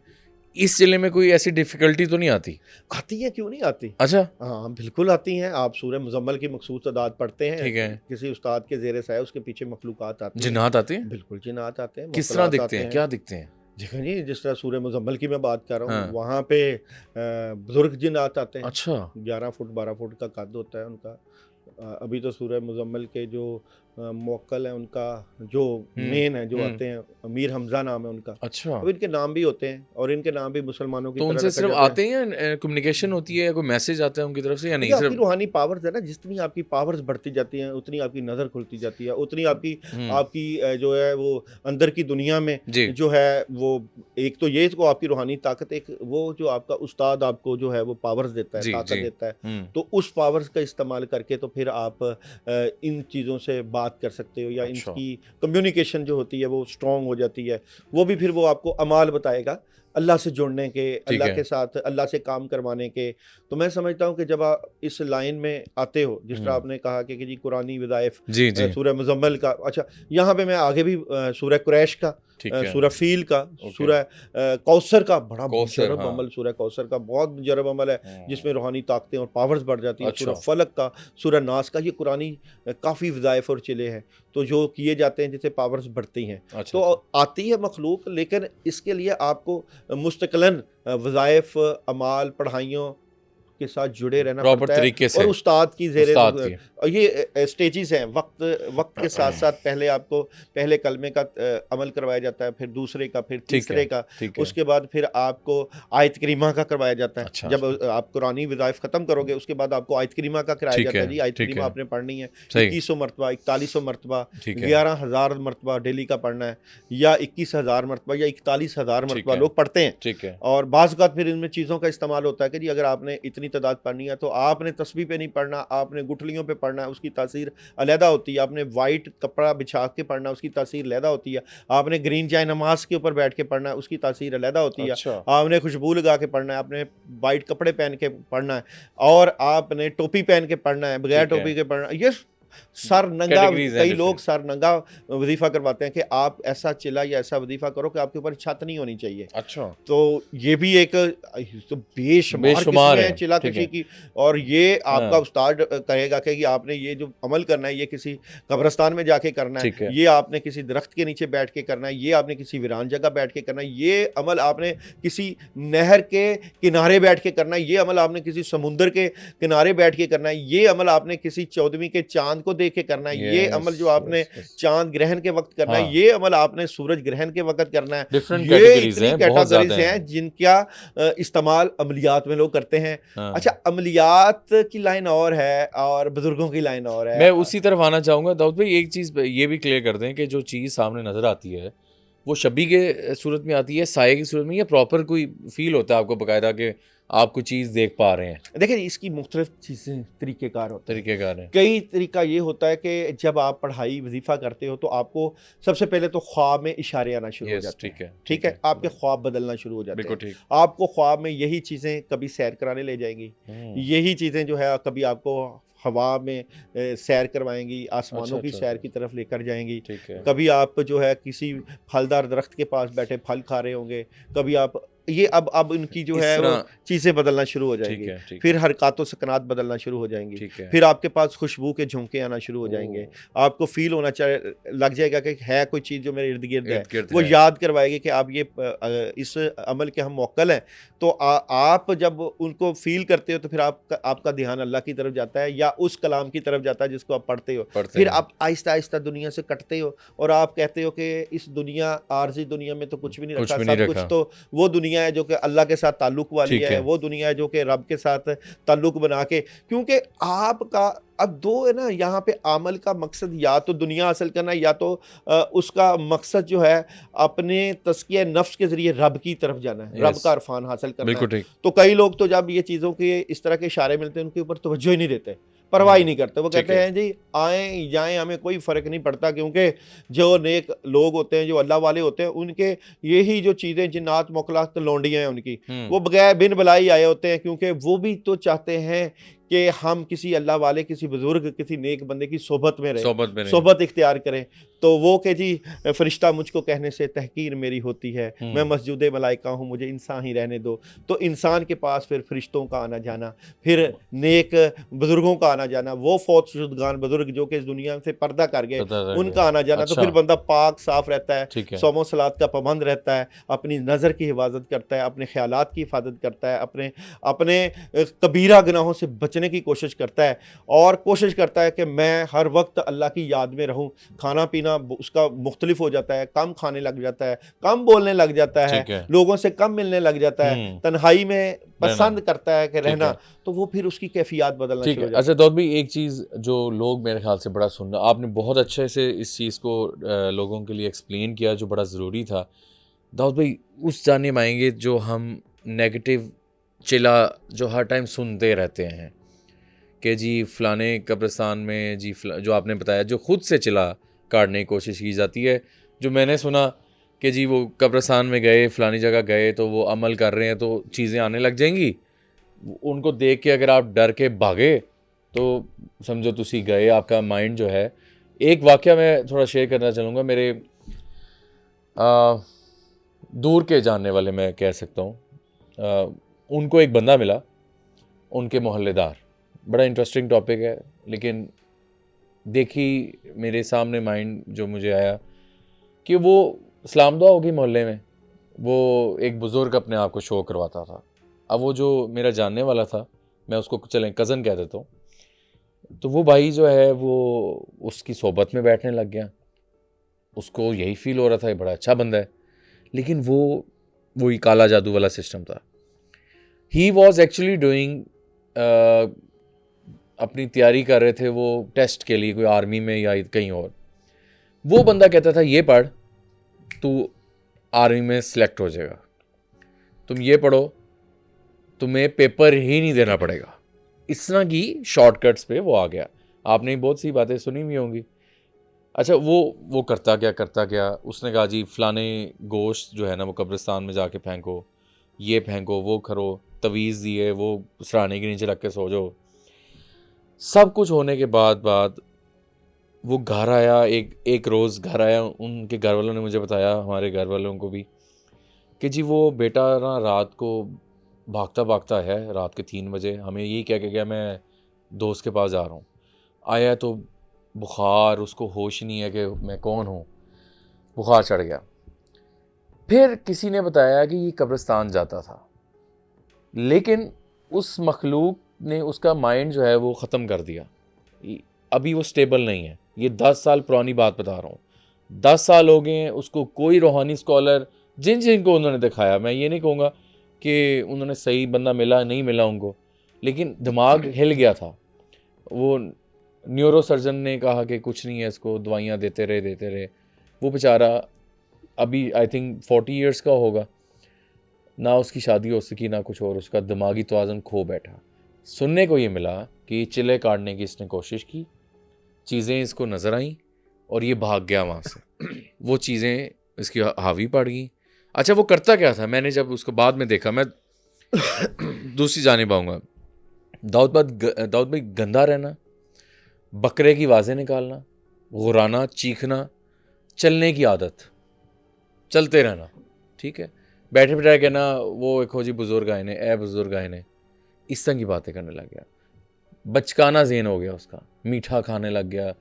इस चले में कोई ऐसी डिफ़िकल्टी तो नहीं आती? आती है, क्यों नहीं आती? अच्छा, हाँ, बिल्कुल आती हैं। आप सूरह मुज़म्मल की मखसूस तादाद पढ़ते हैं, ठीक है। किसी उस्ताद के ज़ेर साया उसके पीछे मखलूक़ात आती हैं। जिन्नात आते हैं? बिल्कुल जिन्नात आते हैं, किस तरह मुअत्तलात दिखते आते हैं? हैं। क्या दिखते हैं? देखिए जी, जिस तरह सूरह मुज़म्मल की मैं बात कर रहा हूँ, हाँ। वहाँ पे बुज़ुर्ग जिन्नात आते हैं। अच्छा। 11 फुट 12 फुट का कद होता है उनका। अभी तो सूरह मुज़म्मल के जो मुवक्किल हैं, उनका जो मेन है, जो आते हैं, अमीर हमज़ा नाम है उनका। अच्छा। अब इनके नाम भी होते हैं और इनके नाम भी मुसलमानों की तो तरह उनसे रखे सिर्फ़ जाते हैं। आते हैं या कम्युनिकेशन होती है या कोई मैसेज आता है उनकी तरफ से या नहीं देखिए, आपकी सिर्फ़? रूहानी पावर्स है ना, जितनी आपकी पावर्स बढ़ती जाती हैं, उतनी आपकी नज़र खुलती जाती है, उतनी आपकी हुँ। आपकी जो है वो अंदर की दुनिया में जी। जो है वो एक तो ये को आपकी रूहानी ताकत, एक वो जो आपका उस्ताद आपको जो है वो पावर्स देता है, जी, ताकत जी। देता है। हुँ। तो उस पावर्स का इस्तेमाल करके तो फिर आप इन चीज़ों से बात कर सकते हो या अच्छा। इनकी कम्युनिकेशन जो होती है वो स्ट्रॉन्ग हो जाती है। वो भी फिर वो आपको अमाल बताएगा अल्लाह से जुड़ने के, अल्लाह है। के साथ अल्लाह से काम करवाने के। तो मैं समझता हूँ कि जब आप इस लाइन में आते हो, जिस तरह हुँ। आपने कहा कि जी कुरानी वज़ाइफ, जी, जी। सूरह मुज़म्मल का, अच्छा यहाँ पे मैं आगे भी सूरह कुरैश का, ठीक है। सूरह फ़ील का, ओके। सूरह कौसर का, बड़ा कौसर, मुजर्रब हाँ। अमल सूरह कौसर का बहुत मुजर्रब अमल है, जिसमें हुँ। रूहानी ताकतें और पावर्स बढ़ जाती हैं। सूरह अच्छा। फ़लक का, सूरह नास का, ये कुरानी काफ़ी वज़ाइफ और चिले हैं, तो जो किए जाते हैं जिससे पावर्स बढ़ती हैं। अच्छा, तो अच्छा। आती है मखलूक, लेकिन इसके लिए आपको मुस्तक़िलन वज़ाइफ, अमाल, पढ़ाइयों के साथ जुड़े रहना प्रॉपर पड़ता है तरीके और से उस्ताद की ज़ेरे उस्ताद की। ये स्टेजेस हैं। वक्त के साथ साथ पहले आपको पहले कलमे का अमल करवाया जाता है, फिर दूसरे का, फिर ठीक तीसरे है, का, ठीक है। उसके बाद फिर आपको आयत करीमा का करवाया जाता है। अच्छा, जब अच्छा। आप कुरानी वज़ाइफ ख़त्म करोगे, उसके बाद आपको आयत करीमा का कराया ठीक जाता है। है, जी आयत ठीक करीमा है। आपने पढ़नी है, सही। 2100 मरतबा, 4100 मरतबा, ठीक है। 11,000 मरतबा डेली का पढ़ना है, या 21,000 मरतबा या 41,000 ठीक मरतबा है, लोग पढ़ते हैं। ठीक है। और बाज़ औक़ात फिर इनमें चीज़ों का इस्तेमाल होता है कि जी अगर आपने इतनी तादाद पढ़नी है तो आपने तस्बीह पे नहीं पढ़ना, आपने गुठलियों पे पढ़ना है, उसकी तासीर अलहदा होती है। आपने वाइट कपड़ा बिछा के पढ़ना, उसकी तासीर अलहदा होती है। आपने ग्रीन चाय नमाज़ के ऊपर बैठ के पढ़ना है, उसकी तासीर अलहदा होती है। अच्छा। आपने खुशबू लगा के पढ़ना है, आपने वाइट कपड़े पहन के पढ़ना है, और आपने टोपी पहन के पढ़ना है, बगैर ठीक है। टोपी के पढ़ना है। ये सर नंगा, कैटेगरीज़ हैं कई लोग डिफरेंट। सर नंगा वजीफ़ा करवाते हैं कि आप ऐसा चिल्ला या ऐसा वजीफ़ा करो कि आपके ऊपर छत नहीं होनी चाहिए। अच्छा। तो ये भी एक तो बेशुमार बेशुमार किस्में है, हैं चिल्ला ठीक कशी है। की, और ये आपका हाँ। उस्ताद कहेगा कि आपने ये जो अमल करना है ये किसी कब्रिस्तान में जाके करना है, ठीक है। ये आपने किसी दरख्त के नीचे बैठ के करना है, ये आपने किसी वीरान जगह बैठ के करना है, ये अमल आपने किसी नहर के किनारे बैठ के करना है, ये अमल आपने किसी समुंदर के किनारे बैठ के करना है, ये अमल आपने किसी 14वीं के चांद को देख के करना है, ये यस, अमल जो आपने यस, यस। चांद ग्रहण के वक्त करना है, हाँ। ये अमल आपने सूरज ग्रहण के वक्त करना है। डिफरेंट ये कैटेगरीज़ इतनी हैं, बहुत ज़्यादा कैटेगरीज हैं हैं। जिनका इस्तेमाल अमलियात में लोग करते हैं। हाँ। अच्छा, अमलियात की लाइन और है और बुजुर्गों की लाइन और है। मैं उसी तरफ आना चाहूँगा। दाऊद भाई एक चीज़ ये भी क्लियर कर दें कि जो चीज़ सामने नज़र आती है वो शबी के सूरत में आती है, साये की सूरत में, या प्रॉपर कोई फील होता है आपको बाकायदा कि आप कोई चीज़ देख पा रहे हैं? देखिए, इसकी मुख्तलिफ चीज़ें तरीक़ेकार होते हैं। तरीक़ेकार हैं। कई तरीका ये होता है कि जब आप पढ़ाई वजीफ़ा करते हो तो आपको सबसे पहले तो ख्वाब में इशारे आना शुरू हो यस, जाते ठीक हैं। है, ठीक है, आपके ख्वाब बदलना शुरू हो जाते बिल्कुल हैं। ठीक। आपको ख्वाब में यही चीज़ें कभी सैर कराने ले जाएंगी, यही चीज़ें जो है कभी आपको हवा में सैर करवाएंगी, आसमानों की अच्छा, सैर अच्छा। की तरफ लेकर जाएंगी। ठीक है। कभी आप जो है किसी फलदार दरख्त के पास बैठे फल खा रहे होंगे, कभी आप ये अब इनकी जो इस है वो तरह चीज़ें बदलना शुरू हो ठीक जाएंगी। है, ठीक फिर है, हरकत व सकनात बदलना शुरू हो जाएंगी। ठीक है। फिर आपके पास खुशबू के झोंके आना शुरू हो जाएंगे। ओह! आपको फील होना लग जाएगा कि है कोई चीज़ जो मेरे इर्द गिर्द है। इर्द-गिर्द वो है। याद करवाएगी कि आप ये इस अमल के हम मौक्कल हैं। तो आप जब उनको फील करते हो तो फिर आपका ध्यान अल्लाह की तरफ जाता है या उस कलाम की तरफ जाता है जिसको आप पढ़ते हो। पढ़ते फिर हैं। आप आहिस्ता आहिस्ता दुनिया से कटते हो और आप कहते हो कि इस दुनिया, आर्जी दुनिया में तो कुछ भी नहीं कुछ रखा, भी नहीं सब कुछ रखा। तो वो दुनिया दुनिया है जो कि अल्लाह के साथ ताल्लुक़ वाली ठीक है, है। वो दुनिया है जो कि रब के साथ ताल्लुक़ बना के, क्योंकि आपका अब दो है ना यहाँ पे अमल का मकसद या तो दुनिया हासिल करना या तो उसका मकसद जो है अपने तज़किया नफ्स के ज़रिए रब की तरफ जाना है, रब यस, का इरफान हासिल करना है। बिल्कुल ठीक। तो कई लोग तो जब ये चीज़ों के इस तरह के इशारे मिलते हैं उनके ऊपर तवज्जो ही नहीं देते, परवाह ही नहीं करते। वो ठीक कहते है। हैं जी आएँ जाएँ हमें कोई फ़र्क नहीं पड़ता, क्योंकि जो नेक लोग होते हैं, जो अल्लाह वाले होते हैं, उनके यही जो चीज़ें जिन्नात मोखलात लौंडियाँ हैं उनकी, वो बगैर बिन बुलाए आए होते हैं, क्योंकि वो भी तो चाहते हैं कि हम किसी अल्लाह वाले, किसी बुज़ुर्ग, किसी नेक बंदे की सोहबत में रहें, सोहबत में नहीं। सोहबत इख्तियार करें। तो वो कि जी फ़रिश्ता मुझको कहने से तहक़ीर मेरी होती है, मैं मस्जूद मलाइका हूँ, मुझे इंसान ही रहने दो। तो इंसान के पास फिर फ़रिश्तों का आना जाना, फिर नेक बुज़ुर्गों का आना जाना, वो फ़ौतशुदगान बुज़ुर्ग जो कि इस दुनिया से पर्दा कर गए, पता लग उनका गया। आना जाना। तो अच्छा, फिर बंदा पाक साफ़ रहता है, ठीक है। सौमो सलात का पाबंद रहता है, अपनी नज़र की हिफाज़त करता है, अपने ख़यालात की हिफाज़त करता है, अपने अपने कबीरा गुनाहों से बचने की कोशिश करता है, और कोशिश करता है कि मैं हर वक्त अल्लाह की याद में रहूं। खाना पीना उसका मुख्तलिफ हो जाता है, कम खाने लग जाता है, कम बोलने लग जाता है, ठीक है। लोगों से कम मिलने लग जाता है, तन्हाई में पसंद करता है कि ठीक रहना। है। तो वो फिर उसकी कैफियत बदलना ठीक शुरू है। हो जाती अच्छा दाऊद भाई, एक चीज़ जो लोग मेरे ख्याल से बड़ा सुन रहे, आपने बहुत अच्छे से इस चीज़ को लोगों के लिए एक्सप्लेन किया जो बड़ा ज़रूरी था। दाऊद भाई, उस जाने में आएंगे जो हम नेगेटिव चिला जो हर टाइम सुनते रहते हैं कि जी फ़लाने कब्रिस्तान में जी जो आपने बताया जो ख़ुद से चिला काटने की कोशिश की जाती है, जो मैंने सुना कि जी वो कब्रिस्तान में गए, फ़लानी जगह गए तो वो अमल कर रहे हैं तो चीज़ें आने लग जाएंगी। उनको देख के अगर आप डर के भागे तो समझो तुसी गए, आपका माइंड जो है। एक वाक़या मैं थोड़ा शेयर करना चाहूँगा, मेरे दूर के जानने वाले मैं कह सकता हूँ, उनको एक बंदा मिला, उनके मोहल्लेदार। बड़ा इंटरेस्टिंग टॉपिक है, लेकिन देखी मेरे सामने माइंड जो मुझे आया कि वो सलाम दुआ होगी मोहल्ले में, वो एक बुज़ुर्ग अपने आप को शो करवाता था। अब वो जो मेरा जानने वाला था, मैं उसको चलें कज़न कह देता हूँ, तो वो भाई जो है वो उसकी सोबत में बैठने लग गया। उसको यही फील हो रहा था ये बड़ा अच्छा बंदा है, लेकिन वो वही काला जादू वाला सिस्टम था। ही वॉज एक्चुअली डूइंग, अपनी तैयारी कर रहे थे वो टेस्ट के लिए, कोई आर्मी में या कहीं और। वो बंदा कहता था ये पढ़, तू आर्मी में सिलेक्ट हो जाएगा, तुम ये पढ़ो, तुम्हें पेपर ही नहीं देना पड़ेगा। इस तरह की शॉर्टकट्स पे वो आ गया। आपने बहुत सी बातें सुनी हुई होंगी। अच्छा, वो करता क्या, उसने कहा जी फ़लाने गोश्त जो है ना वो कब्रिस्तान में जाके फेंको, ये फेंको, वो करो, तवीज़ दिए, वो सराहने के नीचे रख के सो जाओ। सब कुछ होने के बाद वो घर आया, एक रोज़ घर आया। उनके घर वालों ने मुझे बताया, हमारे घर वालों को भी, कि जी वो बेटा ना रात को भागता है, रात के 3 बजे हमें यही कह के गया मैं दोस्त के पास जा रहा हूँ। आया तो बुखार, उसको होश नहीं है कि मैं कौन हूँ, बुखार चढ़ गया। फिर किसी ने बताया कि ये कब्रिस्तान जाता था, लेकिन उस मखलूक ने उसका माइंड जो है वो ख़त्म कर दिया। अभी वो स्टेबल नहीं है। ये 10 साल पुरानी बात बता रहा हूँ, 10 साल हो गए हैं उसको। कोई रूहानी स्कॉलर जिनको उन्होंने दिखाया, मैं ये नहीं कहूँगा कि उन्होंने सही बंदा मिला नहीं मिला उनको, लेकिन दिमाग हिल गया था। वो न्यूरो सर्जन ने कहा कि कुछ नहीं है, इसको दवाइयाँ देते रहे। वो बेचारा अभी आई थिंक 40 ईयर्स का होगा, ना उसकी शादी हो सकी ना कुछ और, उसका दिमागी तवाज़ुन खो बैठा। सुनने को ये मिला कि चिले काटने की इसने कोशिश की, चीज़ें इसको नज़र आईं और ये भाग गया वहाँ से। वो चीज़ें इसकी हावी पड़ गई। अच्छा, वो करता क्या था, मैंने जब उसको बाद में देखा, मैं दूसरी जानिब आऊँगा। दाऊद भाई, गंदा रहना, बकरे की आवाज़ें निकालना, गुराना, चीखना, चलने की आदत, चलते रहना, ठीक है, बैठे बैठे कहना वो एक खोजी बुज़ुर्ग आए ने, ए बुज़ुर्ग आए ने, इस तरह की बातें करने लग गया। बचकाना ज़हन हो गया उसका, मीठा खाने लग गया,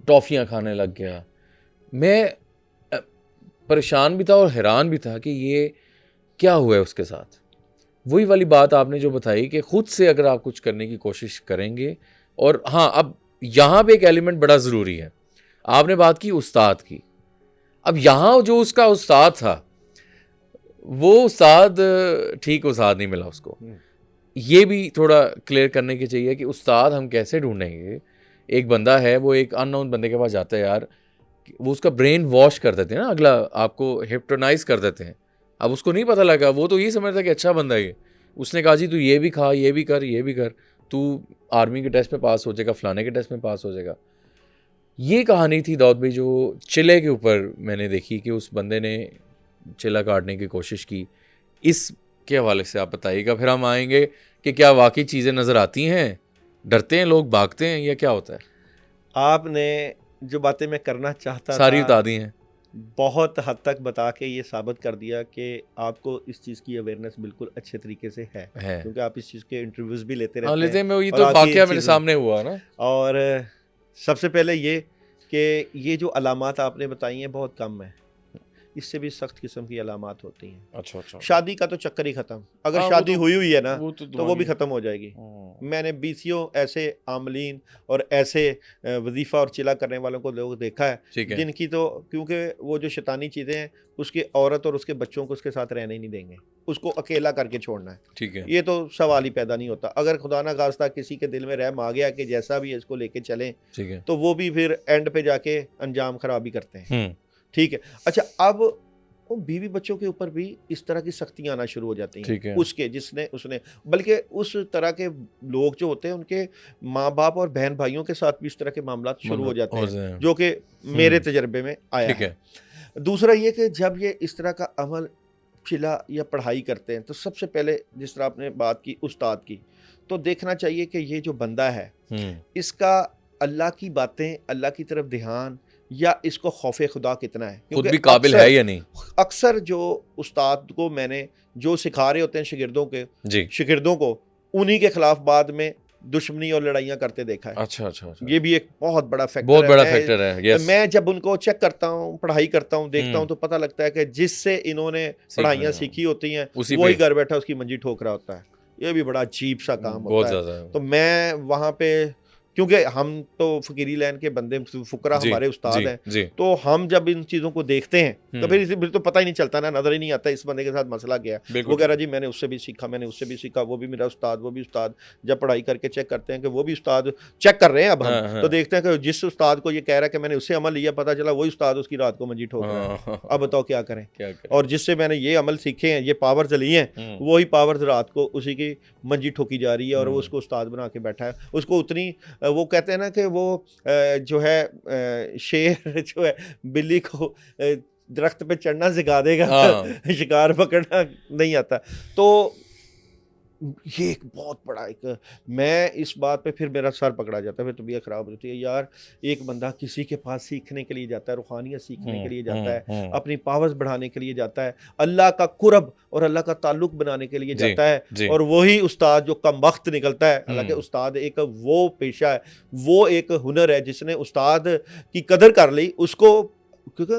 टॉफ़ियाँ खाने लग गया। मैं परेशान भी था और हैरान भी था कि ये क्या हुआ है उसके साथ। वही वाली बात आपने जो बताई कि ख़ुद से अगर आप कुछ करने की कोशिश करेंगे, और हाँ, अब यहाँ पे एक एलिमेंट बड़ा ज़रूरी है। आपने बात की उस्ताद की। अब यहाँ जो उसका उस्ताद था, वो उस्ताद ठीक उस्ताद नहीं मिला उसको। ये भी थोड़ा क्लियर करने की चाहिए कि उस्ताद हम कैसे ढूंढेंगे। एक बंदा है, वो एक अननोन बंदे के पास जाता है यार, वो उसका ब्रेन वॉश कर देते हैं ना, अगला आपको हिप्नोटाइज कर देते हैं। अब उसको नहीं पता लगा, वो तो ये समझता कि अच्छा बंदा है ये। उसने कहा जी तू ये भी खा, ये भी कर, ये भी कर, तू आर्मी के टेस्ट में पास हो जाएगा, फलाने के टेस्ट में पास हो जाएगा। ये कहानी थी दाऊद भाई जो चिले के ऊपर मैंने देखी कि उस बंदे ने चिला काटने की कोशिश की। इसके हवाले से आप बताइएगा, फिर हम आएंगे कि क्या वाकई चीज़ें नज़र आती हैं, डरते हैं लोग, भागते हैं, या क्या होता है। आपने जो बातें मैं करना चाहता सारी था बता दी हैं, बहुत हद तक बता के ये साबित कर दिया कि आपको इस चीज़ की अवेयरनेस बिल्कुल अच्छे तरीके से है, क्योंकि आप इस चीज़ के इंटरव्यूज़ भी लेते रहते लेते हैं। हैं। ये और तो आपकी वाकया मेरे चीज़ें- सामने हुआ ना। और सबसे पहले ये कि ये जो अलामात आपने बताई हैं बहुत कम है, इससे भी सख्त किस्म की अलामात होती हैं। अच्छा अच्छा। शादी का तो चक्कर ही ख़त्म, अगर हाँ, वो शादी तो- हुई हुई है ना वो तो वो भी ख़त्म हो जाएगी। मैंने बीसियों ऐसे आमलीन और ऐसे वजीफ़ा और चिला करने वालों को लोग देखा है, ठीक है, जिनकी तो क्योंकि वो जो शैतानी चीज़ें हैं उसकी औरत और उसके बच्चों को उसके साथ रहने ही नहीं देंगे, उसको अकेला करके छोड़ना है। ठीक है, ये तो सवाल ही पैदा नहीं होता। अगर खुदा ना खास्ता किसी के दिल में रहम आ गया कि जैसा भी है इसको लेके चलें, ठीक है। तो वो भी फिर एंड पे जाके अंजाम खराब ही करते हैं। ठीक है। अच्छा, अब वो बीवी बच्चों के ऊपर भी इस तरह की सख्तियां आना शुरू हो जाती ठीक है। हैं, उसके जिसने उसने, बल्कि उस तरह के लोग जो होते हैं उनके माँ बाप और बहन भाइयों के साथ भी इस तरह के मामला शुरू हो जाते हैं, जो कि मेरे तजर्बे में आया ठीक है। दूसरा ये कि जब ये इस तरह का अमल चिला या पढ़ाई करते हैं तो सबसे पहले जिस तरह आपने बात की उस्ताद की, तो देखना चाहिए कि ये जो बंदा है इसका अल्लाह की बातें, अल्लाह की तरफ ध्यान, या इसको खौफ खुदा कितना है, खुद भी काबिल है या नहीं। अक्सर जो उस्ताद को मैंने जो सिखा रहे होते हैं शिगिर्दों को उन्हीं के खिलाफ बाद में दुश्मनी और लड़ाइयाँ करते देखा है। अच्छा अच्छा अच्छा। ये भी एक बहुत बड़ा फैक्टर बहुत है। बड़ा फैक्टर है। यस। मैं जब उनको चेक करता हूँ, पढ़ाई करता हूँ, देखता हूँ, तो पता लगता है कि जिससे इन्होंने पढ़ाइयाँ सीखी होती हैं वही घर बैठा उसकी मंजी ठोक रहा होता है। ये भी बड़ा अजीब सा काम होता है। तो मैं वहाँ पे, क्योंकि हम तो फकीरी लैन के बंदे, फुकरा हमारे उस्ताद हैं, तो हम जब इन चीज़ों को देखते हैं तो फिर तो पता ही नहीं चलता ना, नज़र ही नहीं आता इस बंदे के साथ मसला क्या है। वो कह रहा जी मैंने उससे भी सीखा, मैंने उससे भी सीखा, वो भी मेरा उस्ताद, वो भी उस्ताद। जब पढ़ाई करके चेक करते हैं कि वो भी उस्ताद चेक कर रहे हैं, अब हम तो देखते हैं कि जिस उस्ताद को ये कह रहा है कि मैंने उससे अमल लिया, पता चला वही उस्ताद उसकी रात को मंजी ठोक रहा है। अब बताओ क्या करें। और जिससे मैंने ये अमल सीखे हैं, ये पावर्स ली हैं, वही पावर्स रात को उसी की मंजी ठोकी जा रही है और वो उसको उस्ताद बना के बैठा है। उसको उतनी, वो कहते हैं ना कि वो जो है शेर जो है बिल्ली को दरख्त पे चढ़ना सिखा देगा, शिकार पकड़ना नहीं आता। तो ये एक बहुत बड़ा एक, मैं इस बात पे फिर मेरा सर पकड़ा जाता है, फिर तबीयत ख़राब हो जाती है। यार एक बंदा किसी के पास सीखने के लिए जाता है, रूहानियत सीखने के लिए जाता है, अपनी पावर्स बढ़ाने के लिए जाता है, अल्लाह का कुर्ब और अल्लाह का ताल्लुक बनाने के लिए जाता है, और वही उस्ताद जो कम वक्त निकलता है। हालांकि उस्ताद एक वो पेशा है, वो एक हुनर है, जिसने उस्ताद की कदर कर ली उसको, क्योंकि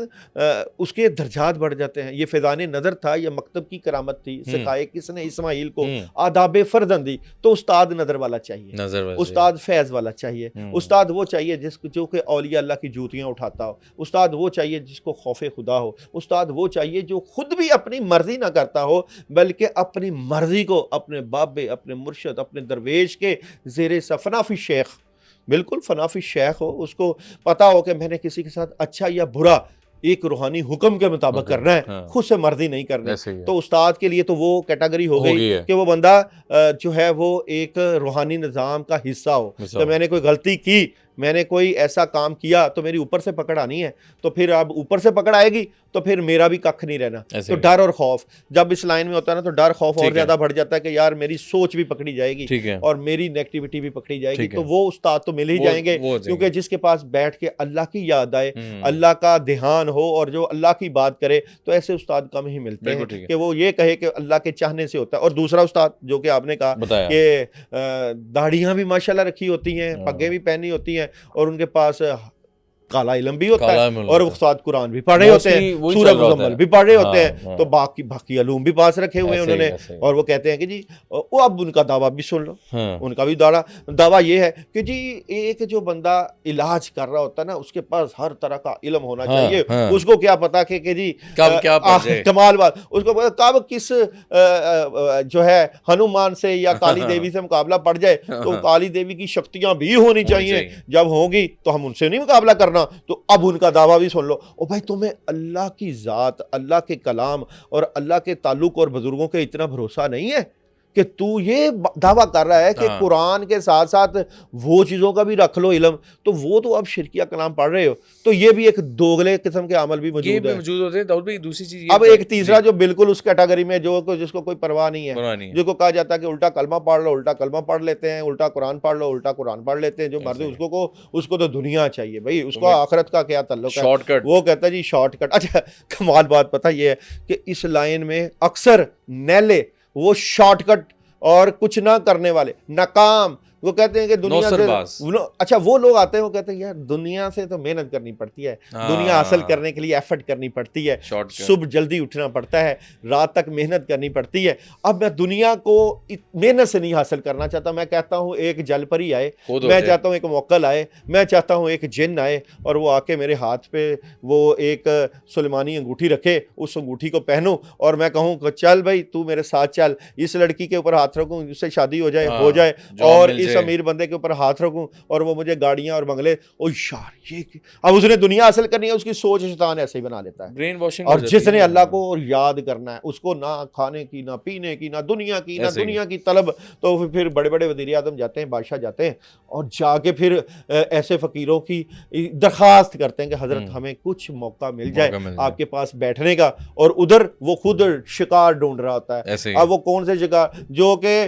उसके दर्जात बढ़ जाते हैं। ये फैज़ान नज़र था, ये मकतब की करामत थी, सिखाए किसने इस्माइल को आदाब फर्जन दी। तो उस्ताद नज़र वाला चाहिए, उस्ताद फैज़ वाला चाहिए, उस्ताद वो चाहिए जिसको जो कि औलिया अल्लाह की जूतियाँ उठाता हो, उस्ताद वो चाहिए जिसको खौफ खुदा हो, उस्ताद वो चाहिए जो खुद भी अपनी मर्जी ना करता हो, बल्कि अपनी मर्जी को अपने बाबे, अपने मुर्शद, अपने दरवेश के ज़ेरे सफनाफी शेख, बिल्कुल फनाफी शेख हो, उसको पता हो कि मैंने किसी के साथ अच्छा या बुरा एक रूहानी हुक्म के मुताबिक करना है, खुद से मर्जी नहीं करना है। तो उस्ताद के लिए तो वो कैटेगरी हो गई कि वो बंदा जो है वो एक रूहानी निज़ाम का हिस्सा हो। तो मैंने कोई गलती की, मैंने कोई ऐसा काम किया तो मेरी ऊपर से पकड़ आनी है, तो फिर अब ऊपर से पकड़ आएगी तो फिर मेरा भी कख नहीं रहना। तो डर और खौफ जब इस लाइन में होता है ना, तो डर खौफ और ज़्यादा बढ़ जाता है कि यार मेरी सोच भी पकड़ी जाएगी और मेरी नेगेटिविटी भी पकड़ी जाएगी। तो वो उस्ताद तो मिल ही जाएंगे, क्योंकि जिसके पास बैठ के अल्लाह की याद आए, अल्लाह का ध्यान हो और जो अल्लाह की बात करे, तो ऐसे उस्ताद कम ही मिलते हैं कि वो ये कहे कि अल्लाह के चाहने से होता है। और दूसरा उस्ताद जो कि आपने कहा कि दाढ़ियाँ भी माशाल्लाह रखी होती हैं, पग्गें भी पहनी होती हैं, और उनके पास काला इल्म भी होता काला है इल्म और होता है। उस्ताद कुरान भी पढ़ रहे होते Mostly हैं, वही सूरह चल रहा होता मुजम्मल है। भी पढ़ रहे होते हाँ, हैं, हाँ। तो बाकी बाकी अलूम भी पास रखे हुए हैं ऐसे ही, उन्होंने, ऐसे ही। और वो कहते हैं कि जी वो अब उनका दावा भी सुन लो। हाँ, उनका भी दावा ये है कि जी एक जो बंदा इलाज कर रहा होता है ना, उसके पास हर तरह का इल्म होना हाँ, चाहिए। हाँ। उसको क्या पता कि जी कब क्या पड़ जाए। कमाल बात, उसको पता कब किस जो है हनुमान से या काली देवी से मुकाबला पड़ जाए, तो काली देवी की शक्तियां भी होनी चाहिए। जब होगी तो हम उनसे नहीं मुकाबला करना। तो अब उनका दावा भी सुन लो। ओ भाई, तुम्हें अल्लाह की ज़ात, अल्लाह के कलाम और अल्लाह के ताल्लुक और बुजुर्गों के इतना भरोसा नहीं है कि तू ये दावा कर रहा है कि हाँ। कुरान के साथ साथ वो चीज़ों का भी रख लो इल्म, तो वो तो अब शिरकिया कलाम पढ़ रहे हो। तो ये भी एक दोगले किस्म के अमल भी ये मौजूद भी है। मौजूद होते हैं। दाऊद भाई, दूसरी चीज ये अब था- एक तीसरा जी, जो बिल्कुल उस कैटेगरी में जिसको कोई परवाह नहीं है, परवाह नहीं है। जिसको कहा जाता है कि उल्टा कलमा पढ़ लो, उल्टा कलमा पढ़ लेते हैं, उल्टा कुरान पढ़ लो, उल्टा कुरान पढ़ लेते हैं, जो मर्जी ऐसे ही। उसको तो दुनिया चाहिए भाई, उसको भाई, आखिरत का क्या ताल्लुक है। शॉर्टकट। वो कहता है जी शॉर्टकट। अच्छा, कमाल बात पता ये है कि इस लाइन में अक्सर नैले, वो शॉर्टकट और कुछ ना करने वाले, नाकाम, वो कहते हैं कि दुनिया नौसरबाज। से अच्छा वो लोग आते हैं, वो कहते हैं यार दुनिया से तो मेहनत करनी पड़ती है, दुनिया हासिल करने के लिए एफर्ट करनी पड़ती है, शॉर्टकट। सुबह जल्दी उठना पड़ता है, रात तक मेहनत करनी पड़ती है। अब मैं दुनिया को मेहनत से नहीं हासिल करना चाहता। मैं कहता हूँ एक जल परी आए, खुद मैं होते। चाहता हूँ एक मोक्कल आए, मैं चाहता हूँ एक जिन आए और वो आके मेरे हाथ पे वो एक सुलेमानी अंगूठी रखे, उस अंगूठी को पहनूं और मैं कहूँ कि चल भाई तू मेरे साथ चल, इस लड़की के ऊपर हाथ रखूँ, उससे शादी हो जाए, हाँ, हो जाए, जॉब और मिल इस जाए। अमीर बंदे के ऊपर हाथ रखूं और वो मुझे गाड़ियां और बंगले। ओ यार ये अब उसने दुनिया हासिल करनी है, उसकी सोच शैतान ऐसे ही बना लेता है। Brain washing. और जिसने अल्लाह को याद करना है, उसको ना खाने की, ना पीने की, ना दुनिया की, ना ऐसे ही। दुनिया की तलब, तो फिर बड़े बड़े वज़ीर आज़म जाते हैं, बादशाह जाते हैं और जाके फिर ऐसे फ़कीरों की दरख्वास्त करते हैं कि हज़रत हमें कुछ मौका मिल जाए आपके पास बैठने का, और उधर वो खुद शिकार ढूंढ रहा होता है। ऐसे ही। अब वो कौन से शिकार, जो कि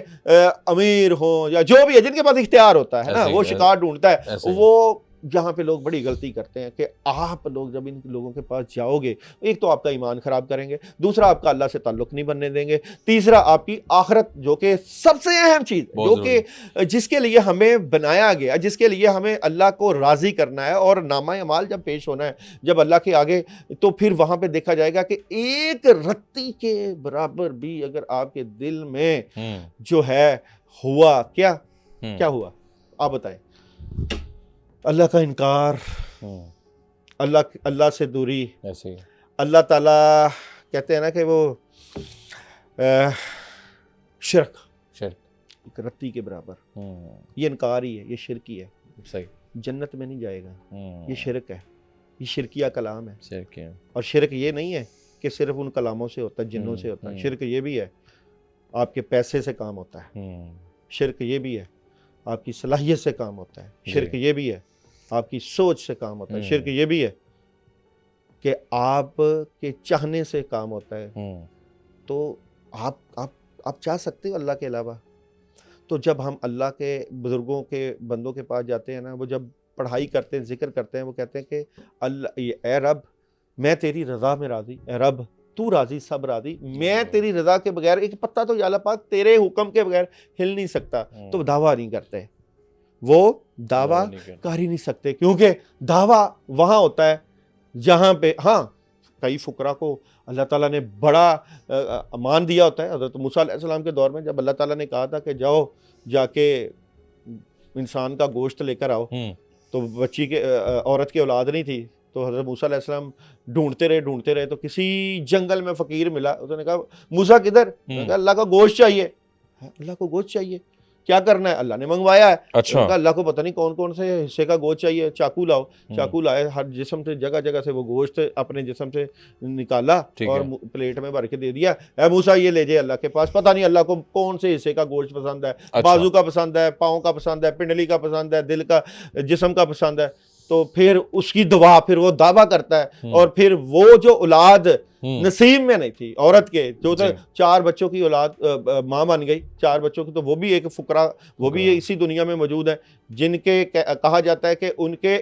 अमीर हो या जो भी है, जिनके पास इख्तियार होता है ना, ऐसे ही, वो शिकार ढूंढता है। ऐसे ही। वो जहाँ पे लोग बड़ी गलती करते हैं कि आप लोग जब इन लोगों के पास जाओगे, एक तो आपका ईमान खराब करेंगे, दूसरा आपका अल्लाह से ताल्लुक नहीं बनने देंगे, तीसरा आपकी आखिरत, जो कि सबसे अहम चीज़, जो कि जिसके लिए हमें बनाया गया, जिसके लिए हमें अल्लाह को राज़ी करना है और नामा अमाल जब पेश होना है जब अल्लाह के आगे, तो फिर वहाँ पे देखा जाएगा कि एक रत्ती के बराबर भी अगर आपके दिल में जो है हुआ, क्या हुआ आप बताएं? अल्लाह का इनकार, अल्लाह से दूरी, ऐसे ही। अल्लाह ताला कहते हैं ना कि वो शिरक, एक रत्ती के बराबर, ये इनकार ही है, ये शिरक ही है। सही। जन्नत में नहीं जाएगा, ये शिरक है, ये शिरकिया कलाम है। शिरक है। और शिरक ये नहीं है कि सिर्फ उन कलामों से होता है, जिन्नों से होता है। शिरक ये भी है आपके पैसे से काम होता है, शिरक ये भी है आपकी सलाहियत से काम होता है, शिरक ये भी है आपकी सोच से काम होता है, शिरक ये भी है कि आप के चाहने से काम होता है। तो आप चाह सकते हो अल्लाह के अलावा। तो जब हम अल्लाह के बुजुर्गों के बंदों के पास जाते हैं ना, वो जब पढ़ाई करते हैं, जिक्र करते हैं, वो कहते हैं कि अल्लाह, ए रब मैं तेरी रज़ा में राज़ी, ए रब तू राज़ी सब राज़ी, मैं तेरी रज़ा के बगैर एक पत्ता तो या अल्लाह पाक तेरे हुक्म के बगैर हिल नहीं सकता। तो दावा नहीं करते, वो दावा कर ही नहीं सकते, क्योंकि दावा वहाँ होता है जहाँ पे, हाँ कई फुकरा को अल्लाह ताला ने बड़ा अमान दिया होता है। हज़रत मूसा अलैहिस्सलाम के दौर में जब अल्लाह ताला ने कहा था कि जाओ जाके इंसान का गोश्त लेकर आओ, तो बच्ची के औरत की औलाद नहीं थी, तो हज़रत मूसा अलैहिस्सलाम ढूंढते रहे, तो किसी जंगल में फ़कीर मिला। उसने कहा मूसा किधर? अल्लाह का गोश्त चाहिए। अल्लाह को गोश्त चाहिए, क्या करना है? अल्लाह ने मंगवाया है। अच्छा। अल्लाह को पता नहीं कौन कौन से हिस्से का गोश्त चाहिए, चाकू लाओ। चाकू लाए, हर जिस्म से जगह जगह से वो गोश्त अपने जिस्म से निकाला और प्लेट में भर के दे दिया। ऐ मूसा ये ले जाए अल्लाह के पास। पता नहीं अल्लाह को कौन से हिस्से का गोश्त पसंद है, अच्छा। बाजू का पसंद है, पाँव का पसंद है, पिंडली का पसंद है, दिल का, जिस्म का पसंद है। तो फिर उसकी दुआ, फिर वो दावा करता है और फिर वो जो औलाद नसीब में नहीं थी औरत के, जो तो जी। 4 बच्चों की औलाद माँ बन गई, 4 बच्चों की, तो वो भी एक फुकरा, वो भी फुकरा। इसी दुनिया में मौजूद है, जिनके कहा जाता है कि उनके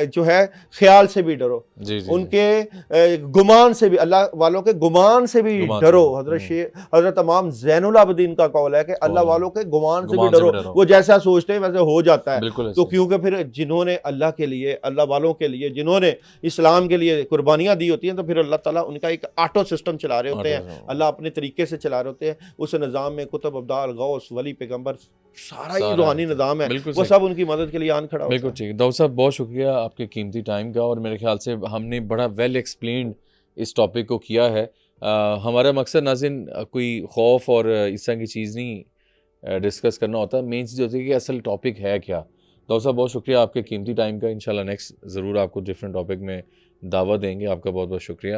जो है ख्याल से भी डरो, जी, जी, उनके गुमान से भी, अल्लाह वालों के गुमान से भी गुमान डरो। से भी। हजरत इमाम ज़ैनुल आबिदीन का कौल है कि अल्लाह कौल है। वालों के गुमान से भी गुमान से भी डरो, डरो। वो जैसा सोचते हैं वैसे हो जाता है। बिल्कुल तो ऐसे। क्योंकि फिर जिन्होंने अल्लाह के लिए, अल्लाह वालों के लिए, जिन्होंने इस्लाम के लिए कुर्बानियाँ दी होती हैं, तो फिर अल्लाह ताला उनका एक ऑटो सिस्टम चला रहे होते हैं, अल्लाह अपने तरीके से चला रहे होते हैं। उस निज़ाम में कुतुब, अब्दाल, गौस, वली, पैगंबर, सारा ही सारा रूहानी है। निज़ाम है, बिल्कुल वो सही। सब उनकी मदद के लिए आन खड़ा होता बिल्कुल है। ठीक। दाऊद साहब बहुत शुक्रिया आपके कीमती टाइम का, और मेरे ख्याल से हमने बड़ा वेल एक्सप्लेन्ड इस टॉपिक को किया है। हमारा मकसद नाज़रीन कोई खौफ और इस तरह की चीज़ नहीं डिस्कस करना होता, मेन चीज़ होती है कि असल टॉपिक है क्या। दाऊद साहब बहुत शुक्रिया आपके कीमती टाइम का, इंशाल्लाह नेक्स्ट ज़रूर आपको डिफरेंट टॉपिक में दावत देंगे। आपका बहुत बहुत शुक्रिया।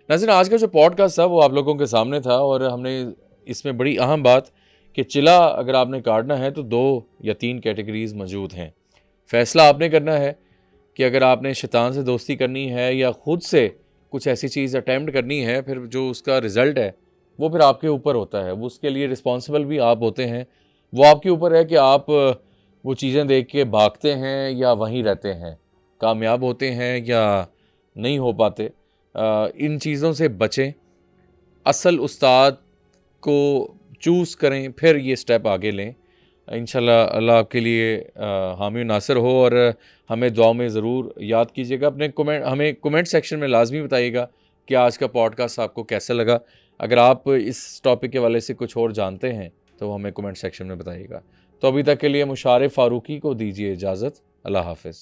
नाज़रीन आज का जो पॉडकास्ट था वो आप लोगों के सामने था, और हमने इसमें बड़ी अहम बात कि चिला अगर आपने काटना है तो 2 या 3 कैटेगरीज़ मौजूद हैं। फ़ैसला आपने करना है कि अगर आपने शैतान से दोस्ती करनी है या ख़ुद से कुछ ऐसी चीज़ अटैम्प्ट करनी है, फिर जो उसका रिज़ल्ट है वो फिर आपके ऊपर होता है, वो उसके लिए रिस्पॉन्सिबल भी आप होते हैं। वो आपके ऊपर है कि आप वो चीज़ें देख के भागते हैं या वहीं रहते हैं, कामयाब होते हैं या नहीं हो पाते। इन चीज़ों से बचें, असल उस्ताद को चूज़ करें, फिर ये स्टेप आगे लें। इंशाल्लाह अल्लाह आपके लिए हामी नासिर हो, और हमें दुआओं में ज़रूर याद कीजिएगा। अपने हमें कमेंट सेक्शन में लाजमी बताइएगा कि आज का पॉडकास्ट आपको कैसा लगा। अगर आप इस टॉपिक के हवाले से कुछ और जानते हैं तो हमें कमेंट सेक्शन में बताइएगा। तो अभी तक के लिए मुशारिफ फ़ारूकी को दीजिए इजाज़त। अल्लाह हाफ़िज़।